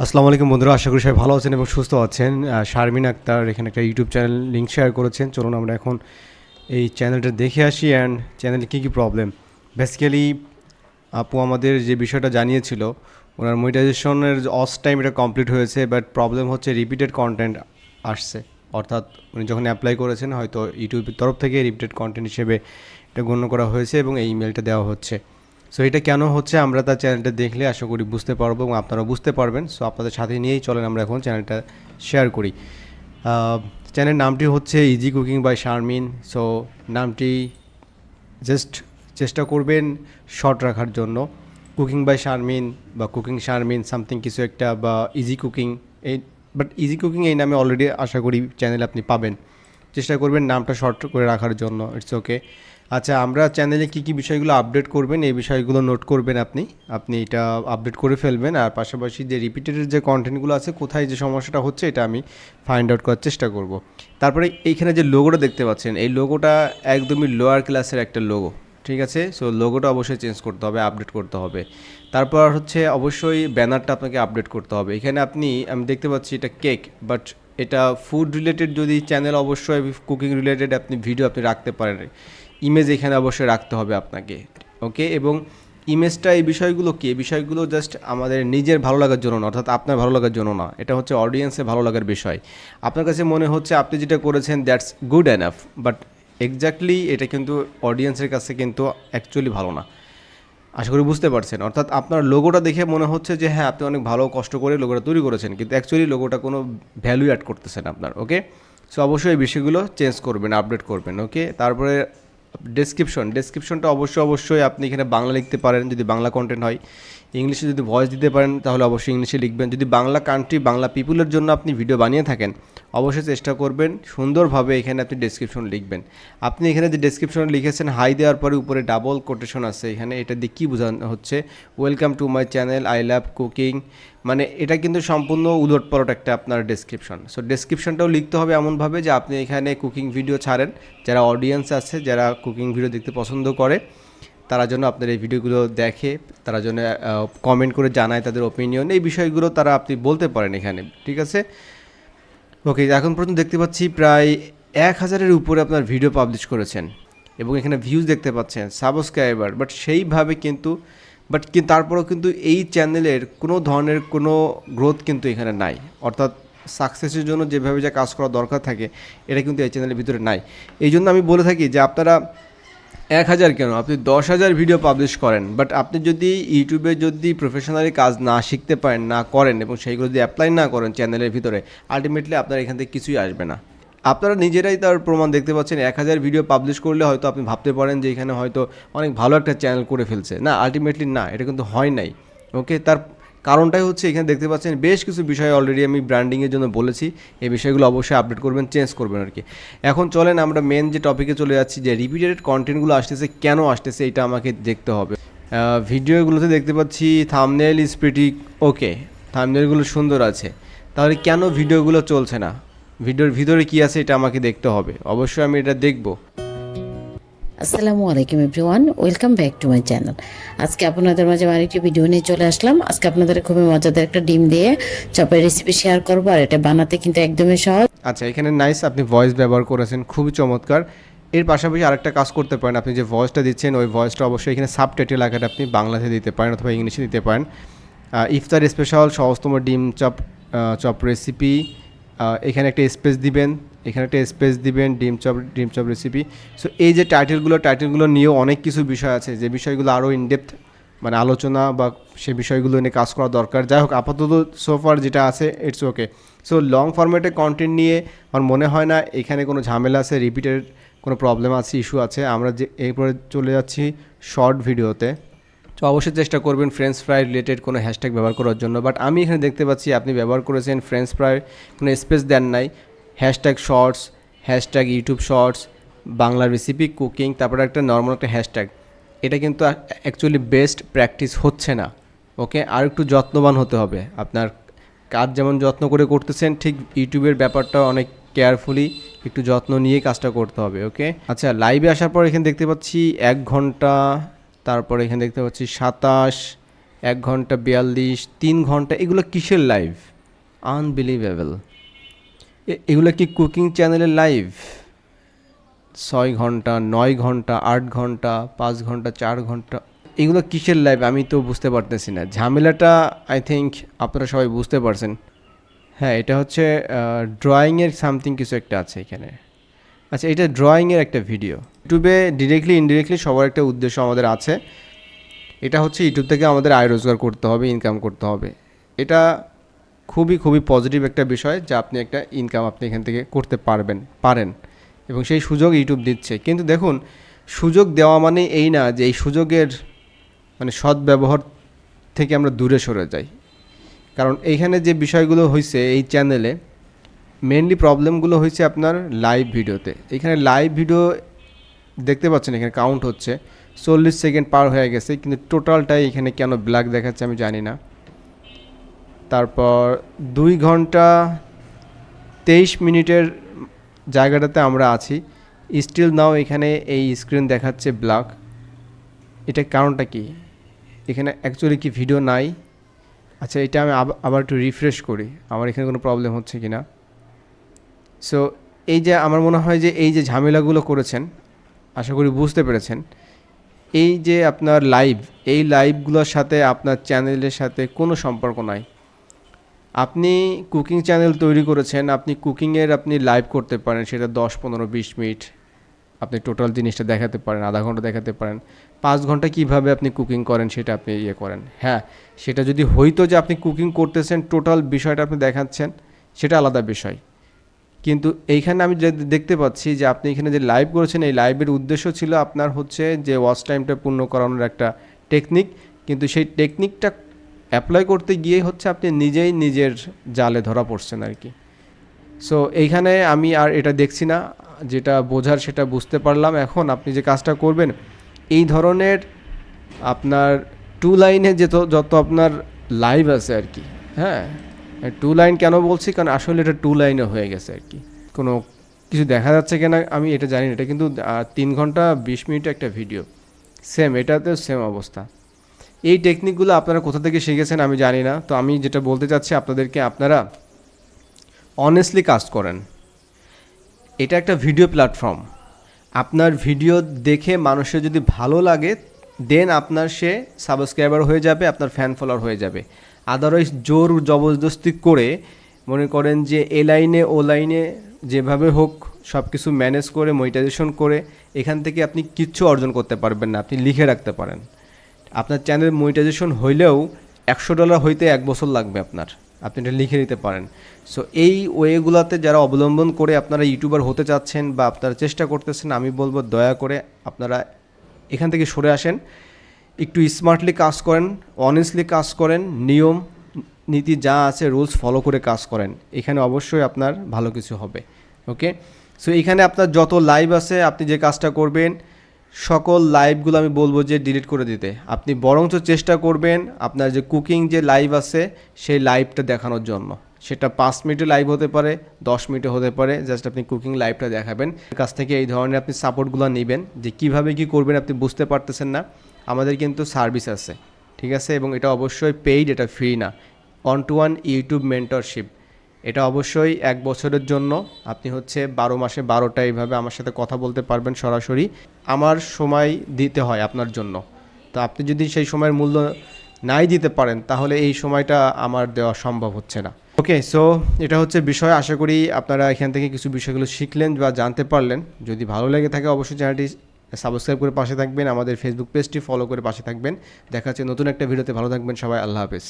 আসসালামু আলাইকুম বন্ধুরা, আশা করি সবাই ভালো আছেন এবং সুস্থ আছেন। শারমিন আক্তার এখানে একটা ইউটিউব চ্যানেল লিঙ্ক শেয়ার করেছেন। চলুন আমরা এখন এই চ্যানেলটা দেখে আসি অ্যান্ড চ্যানেলে কী কী প্রবলেম। বেসিক্যালি আপু আমাদের যে বিষয়টা জানিয়েছিল, ওনার মনিটাইজেশনের অস টাইম এটা কমপ্লিট হয়েছে, বাট প্রবলেম হচ্ছে রিপিটেড কন্টেন্ট আসছে। অর্থাৎ উনি যখন অ্যাপ্লাই করেছেন হয়তো ইউটিউবের তরফ থেকে রিপিটেড কন্টেন্ট হিসেবে এটা গণ্য করা হয়েছে এবং এই ইমেলটা দেওয়া হচ্ছে। সো এটা কেন হচ্ছে আমরা তার চ্যানেলটা দেখলে আশা করি বুঝতে পারবো এবং আপনারা বুঝতে পারবেন। সো আপনাদের সাথে নিয়েই চলেন আমরা এখন চ্যানেলটা শেয়ার করি। চ্যানেলের নামটি হচ্ছে easy cooking by Sharmin. So নামটি জাস্ট চেষ্টা করবেন শর্ট রাখার জন্য, কুকিং বাই শারমিন বা কুকিং শারমিন সামথিং কিছু একটা, বা ইজি কুকিং। এই বাট ইজি কুকিং এই নামে অলরেডি আশা করি চ্যানেল আপনি পাবেন। চেষ্টা করবেন নামটা শর্ট করে রাখার জন্য, ইটস ওকে। আচ্ছা, আমরা চ্যানেলে কী কী বিষয়গুলো আপডেট করবেন এই বিষয়গুলো নোট করবেন। আপনি এটা আপডেট করে ফেলবেন। আর পাশাপাশি যে রিপিটেড যে কন্টেন্টগুলো আছে, কোথায় যে সমস্যাটা হচ্ছে এটা আমি ফাইন্ড আউট করার চেষ্টা করব। তারপরে এইখানে যে লোগোটা দেখতে পাচ্ছেন, এই লোগোটা একদমই লোয়ার ক্লাসের একটা লোগো, ঠিক আছে? সো লোগোটা অবশ্যই চেঞ্জ করতে হবে, আপডেট করতে হবে। তারপর হচ্ছে অবশ্যই ব্যানারটা আপনাকে আপডেট করতে হবে। এখানে আমি দেখতে পাচ্ছি এটা কেক, বাট এটা ফুড রিলেটেড যদি চ্যানেল, অবশ্যই কুকিং রিলেটেড আপনি ভিডিও আপনি রাখতে পারেন। ইমেজ এখানে অবশ্যই রাখতে হবে আপনাকে, ওকে? এবং ইমেজটা এই বিষয়গুলো কি, এই বিষয়গুলো জাস্ট আমাদের নিজের ভালো লাগার জন্য না, অর্থাৎ আপনার ভালো লাগার জন্য না, এটা হচ্ছে অডিয়েন্সের ভালো লাগার বিষয়। আপনার কাছে মনে হচ্ছে আপনি যেটা করেছেন that's good enough, but exactly এটা কিন্তু অডিয়েন্সের কাছে কিন্তু অ্যাকচুয়ালি ভালো না। আশা করি বুঝতে পারছেন। অর্থাৎ আপনার লোগোটা দেখে মনে হচ্ছে যে হ্যাঁ, আপনি অনেক ভালো কষ্ট করে লোগোটা তৈরি করেছেন, কিন্তু অ্যাকচুয়ালি লোগোটা কোনো ভ্যালু অ্যাড করতেছে না আপনার, ওকে? সো অবশ্যই এই বিষয়গুলো চেঞ্জ করবেন, আপডেট করবেন, ওকে? তারপরে ডেসক্রিপশনটা অবশ্যই আপনি এখানে বাংলা লিখতে পারেন যদি বাংলা কন্টেন্ট হয়। ইংলিশে যদি ভয়েস দিতে পারেন তাহলে অবশ্যই ইংলিশে লিখবেন। যদি বাংলা কান্ট্রি, বাংলা পিপুলের জন্য আপনি ভিডিও বানিয়ে থাকেন, অবশ্যই চেষ্টা করবেন সুন্দরভাবে এখানে আপনি ডেসক্রিপশন লিখবেন। আপনি এখানে যে ডেসক্রিপশন লিখেছেন, হাই দেওয়ার পরে উপরে ডাবল কোটেশন আছে, এখানে এটা দিয়ে কী বোঝানো হচ্ছে? Welcome to my channel, I love cooking. মানে এটা কিন্তু সম্পূর্ণ উলটপালট একটা আপনার ডেসক্রিপশন। সো ডেসক্রিপশনটাও লিখতে হবে এমনভাবে যে আপনি এখানে কুকিং ভিডিও ছাড়েন, যারা অডিয়েন্স আছে, যারা কুকিং ভিডিও দেখতে পছন্দ করে, তারা যেন আপনার এই ভিডিওগুলো দেখে, তারা যেন কমেন্ট করে জানায় তাদের ওপিনিয়ন, এই বিষয়গুলো তারা আপনি বলতে পারেন এখানে, ঠিক আছে? ওকে, এখন পর্যন্ত দেখতে পাচ্ছি প্রায় 1000-এর উপরে আপনার ভিডিও পাবলিশ করেছেন এবং এখানে ভিউজ দেখতে পাচ্ছেন, সাবস্ক্রাইবার, বাট তারপরেও কিন্তু এই চ্যানেলের কোনো ধরনের কোনো গ্রোথ কিন্তু এখানে নাই। অর্থাৎ সাকসেসের জন্য যেভাবে যা কাজ করা দরকার থাকে, এটা কিন্তু এই চ্যানেলের ভিতরে নাই। এই জন্য আমি বলে থাকি যে আপনারা 1000 কেন, আপনি 10,000 ভিডিও পাবলিশ করেন, বাট আপনি যদি ইউটিউবে যদি প্রফেশনালি কাজ না শিখতে পারেন, না করেন এবং সেইগুলো যদি অ্যাপ্লাই না করেন চ্যানেলের ভিতরে, আলটিমেটলি আপনার এখান থেকে কিছুই আসবে না। আপনারা নিজেরাই তার প্রমাণ দেখতে পাচ্ছেন। 1000 ভিডিও পাবলিশ করলে হয়তো আপনি ভাবতে পারেন যে এখানে হয়তো অনেক ভালো একটা চ্যানেল করে ফেলছে, না, আলটিমেটলি না, এটা কিন্তু হয় নাই, ওকে? তার কারণটাই হচ্ছে এখানে দেখতে পাচ্ছেন বেশ কিছু বিষয় অলরেডি আমি ব্র্যান্ডিংয়ের জন্য বলেছি, এই বিষয়গুলো অবশ্যই আপডেট করবেন, চেঞ্জ করবেন আর কি। এখন চলেন আমরা মেন যে টপিকে চলে যাচ্ছি, যে রিপিটেড কন্টেন্টগুলো আসতেছে, কেন আসতেছে এটা আমাকে দেখতে হবে। ভিডিওগুলোতে দেখতে পাচ্ছি থাম্বনেল ইজ প্রিটি ওকে, থাম্বনেলগুলো সুন্দর আছে, তাহলে কেন ভিডিওগুলো চলছে না? ভিডিওর ভিতরে কি আছে এটা আমাকে দেখতে হবে, অবশ্যই আমি এটা দেখব। আসসালামু আলাইকুম everyone, welcome back to my channel. আজকে আপনাদের মাঝে আরেকটি ভিডিও নিয়ে চলে আসলাম। আজকে আপনাদের খুবই মজাদার একটা ডিম দিয়ে চপের রেসিপি শেয়ার করবো, আর এটা বানাতে কিন্তু একদমই সহজ। আচ্ছা, এখানে নাইস, আপনি ভয়েস ব্যবহার করেছেন, খুবই চমৎকার। এর পাশাপাশি আরেকটা কাজ করতে পারেন, আপনি যে ভয়েসটা দিচ্ছেন ওই ভয়েসটা অবশ্যই এখানে সাবটাইটেল আকারে আপনি বাংলাতে দিতে পারেন অথবা ইংলিশে দিতে পারেন। ইফতার স্পেশাল সহজতম ডিম চপ রেসিপি, এখানে একটা স্পেস দিবেন, এখানে একটা স্পেস দিবেন, ডিম চপ রেসিপি। সো এই যে টাইটেলগুলো নিয়েও অনেক কিছু বিষয় আছে, যে বিষয়গুলো আরও ইনডেপথ মানে আলোচনা বা সে বিষয়গুলো নিয়ে কাজ করা দরকার। যাই হোক, আপাতত সোফার যেটা আছে ইটস ওকে। সো লং ফরম্যাটে কন্টেন্ট নিয়ে আমার মনে হয় না এখানে কোনো ঝামেলা আছে, রিপিটেড কোনো প্রবলেম আছে, ইস্যু আছে। আমরা যে এরপরে চলে যাচ্ছি শর্ট ভিডিওতে। তো অবশ্যই চেষ্টা করবেন ফ্রেঞ্চ ফ্রাই রিলেটেড কোনো হ্যাশট্যাগ ব্যবহার করার জন্য, বাট আমি এখানে দেখতে পাচ্ছি আপনি ব্যবহার করেছেন ফ্রেঞ্চ ফ্রাই, কোনো স্পেস দেন নাই, hashtag shorts, hashtag YouTube shorts, Bangla recipe cooking, তারপরে একটা নর্মাল একটা হ্যাশট্যাগ। এটা কিন্তু অ্যাকচুয়ালি বেস্ট প্র্যাকটিস হচ্ছে না, ওকে? আর একটু যত্নবান হতে হবে। আপনার কাজ যেমন যত্ন করে করতেছেন, ঠিক ইউটিউবের ব্যাপারটা অনেক কেয়ারফুলি একটু যত্ন নিয়ে কাজটা করতে হবে, ওকে? আচ্ছা, লাইভে আসার পর এখানে দেখতে পাচ্ছি 1 ঘন্টা, তারপরে এখানে দেখতে পাচ্ছি 27, 1 ঘন্টা 42, 3 ঘন্টা, এগুলো কিসের লাইভ? আনবিলিভেবল। এগুলো কি কুকিং চ্যানেলের লাইভ? 6 ঘন্টা, 9 ঘন্টা, 8 ঘন্টা, 5 ঘন্টা, 4 ঘন্টা, এগুলো কিসের লাইভ আমি তো বুঝতে পারতেছি না। ঝামেলাটা আই থিঙ্ক আপনারা সবাই বুঝতে পারছেন। হ্যাঁ, এটা হচ্ছে ড্রয়িংয়ের সামথিং কিছু একটা আছে এখানে। আচ্ছা, এটা ড্রয়িংয়ের একটা ভিডিও। ইউটিউবে ডিরেক্টলি ইনডিরেক্টলি সবার একটা উদ্দেশ্য আমাদের আছে। এটা হচ্ছে ইউটিউব থেকে আমাদের আয় রোজগার করতে হবে, ইনকাম করতে হবে। এটা খুবই খুবই পজিটিভ একটা বিষয় যে আপনি একটা ইনকাম আপনি এখান থেকে করতে পারেন এবং সেই সুযোগ ইউটিউব দিচ্ছে। কিন্তু দেখুন, সুযোগ দেওয়া মানে এই না যে এই সুযোগের মানে সদ্ব্যবহার থেকে আমরা দূরে সরে যাই। কারণ এইখানে যে বিষয়গুলো হয়েছে এই চ্যানেলে, মেনলি প্রবলেমগুলো হয়েছে আপনার লাইভ ভিডিওতে। এখানে লাইভ ভিডিও দেখতে পাচ্ছেন, এখানে কাউন্ট হচ্ছে 40 সেকেন্ড পার হয়ে গেছে, কিন্তু টোটালটাই এখানে কেন ব্ল্যাক দেখাচ্ছে আমি জানি না। তারপর 2 ঘন্টা 23 মিনিটের জায়গাটাতে আমরা আছি, স্টিল নাও এখানে এই স্ক্রিন দেখাচ্ছে ব্ল্যাক। এটা কারণটা কি? এখানে অ্যাকচুয়ালি কি ভিডিও নাই? আচ্ছা, এটা আমি আবার একটু রিফ্রেশ করি, আমার এখানে কোনো প্রবলেম হচ্ছে কি না। সো এই যে আমার মনে হয় যে এই যে ঝামেলাগুলো করেছেন, আশা করি বুঝতে পেরেছেন। এই যে আপনার লাইভ, এই লাইভগুলোর সাথে আপনার চ্যানেলের সাথে কোনো সম্পর্ক নাই। আপনি কুকিং চ্যানেল তৈরি করেছেন, আপনি কুকিংয়ের আপনি লাইভ করতে পারেন, সেটা 10, 15, 20 মিনিট আপনি টোটাল জিনিসটা দেখাতে পারেন, আধা ঘন্টা দেখাতে পারেন। 5 ঘন্টা কীভাবে আপনি কুকিং করেন সেটা আপনি ইয়ে করেন। হ্যাঁ, সেটা যদি হইতো যে আপনি কুকিং করতেছেন, টোটাল বিষয়টা আপনি দেখাচ্ছেন, সেটা আলাদা বিষয়। কিন্তু এইখানে আমি দেখতে পাচ্ছি যে আপনি এখানে যে লাইভ করেছেন, এই লাইভের উদ্দেশ্য ছিল আপনার হচ্ছে যে ওয়াচ টাইমটা পূর্ণ করানোর একটা টেকনিক, কিন্তু সেই টেকনিকটা অ্যাপ্লাই করতে গিয়ে হচ্ছে আপনি নিজেই নিজের জালে ধরা পড়ছেন আর কি। সো এইখানে আমি আর এটা দেখছি না, যেটা বোঝার সেটা বুঝতে পারলাম। এখন আপনি যে কাজটা করবেন, এই ধরনের আপনার 2 লাইনে যত আপনার লাইভ আছে আর কি, হ্যাঁ 2 লাইন কেন বলছি, কারণ আসলে এটা 2 লাইনে হয়ে গেছে আর কি। কোনো কিছু দেখা যাচ্ছে কিনা আমি এটা জানি না, এটা কিন্তু 3 ঘন্টা 20 মিনিট একটা ভিডিও, সেম এটাতেও সেম অবস্থা। এই টেকনিকগুলো আপনারা কোথা থেকে শিখেছেন আমি জানি না। তো আমি যেটা বলতে চাচ্ছি আপনাদেরকে, আপনারা অনেস্টলি কাজ করেন। এটা একটা ভিডিও প্ল্যাটফর্ম, আপনার ভিডিও দেখে মানুষের যদি ভালো লাগে দেন আপনার সে সাবস্ক্রাইবার হয়ে যাবে, আপনার ফ্যান ফলোয়ার হয়ে যাবে। আদারওয়াইজ জোর জবরদস্তি করে মনে করেন যে এ লাইনে ও লাইনে যেভাবে হোক সব কিছু ম্যানেজ করে মনিটাইজেশন করে এখান থেকে আপনি কিচ্ছু অর্জন করতে পারবেন না। আপনি লিখে রাখতে পারেন, আপনার চ্যানেল মনিটাইজেশন হইলেও $100 হইতে 1 বছর লাগবে আপনার, আপনি এটা লিখে নিতে পারেন। সো এই ওয়েগুলোতে যারা অবলম্বন করে আপনারা ইউটিউবার হতে চাচ্ছেন বা আপনারা চেষ্টা করতেছেন, আমি বলবো দয়া করে আপনারা এখান থেকে সরে আসেন, একটু স্মার্টলি কাজ করেন, অনেস্টলি কাজ করেন, নিয়ম নীতি যা আছে রুলস ফলো করে কাজ করেন, এখানে অবশ্যই আপনার ভালো কিছু হবে। ওকে, সো এখানে আপনার যত লাইভ আছে আপনি যে কাজটা করবেন, সকল লাইভগুলো আমি বলবো যে ডিলিট করে দিতে। আপনি বরঞ্চ চেষ্টা করবেন আপনার যে কুকিং যে লাইভ আছে সেই লাইভটা দেখানোর জন্য, সেটা 5 মিনিটে লাইভ হতে পারে, 10 মিনিটে হতে পারে, জাস্ট আপনি কুকিং লাইভটা দেখাবেন। কাছ থেকে এই ধরনের আপনি সাপোর্টগুলো নেবেন যে কিভাবে কি করবেন আপনি বুঝতে পারতেছেন না, আমাদের কিন্তু সার্ভিস আছে, ঠিক আছে, এবং এটা অবশ্যই পেইড, এটা ফ্রি না। 1-to-1 ইউটিউব মেন্টরশিপ, এটা অবশ্যই 1 বছরের জন্য। আপনি হচ্ছে 12 মাসে 12টা এইভাবে আমার সাথে কথা বলতে পারবেন সরাসরি। আমার সময় দিতে হয় আপনার জন্য, তো আপনি যদি সেই সময়ের মূল্য নাই দিতে পারেন তাহলে এই সময়টা আমার দেওয়া সম্ভব হচ্ছে না। ওকে, সো এটা হচ্ছে বিষয়। আশা করি আপনারা এখান থেকে কিছু বিষয়গুলো শিখলেন বা জানতে পারলেন। যদি ভালো লেগে থাকে অবশ্যই চ্যানেলটি সাবস্ক্রাইব করে পাশে থাকবেন, আমাদের ফেসবুক পেজটি ফলো করে পাশে থাকবেন। দেখা হচ্ছে নতুন একটা ভিডিওতে। ভালো থাকবেন সবাই, আল্লাহ হাফেজ।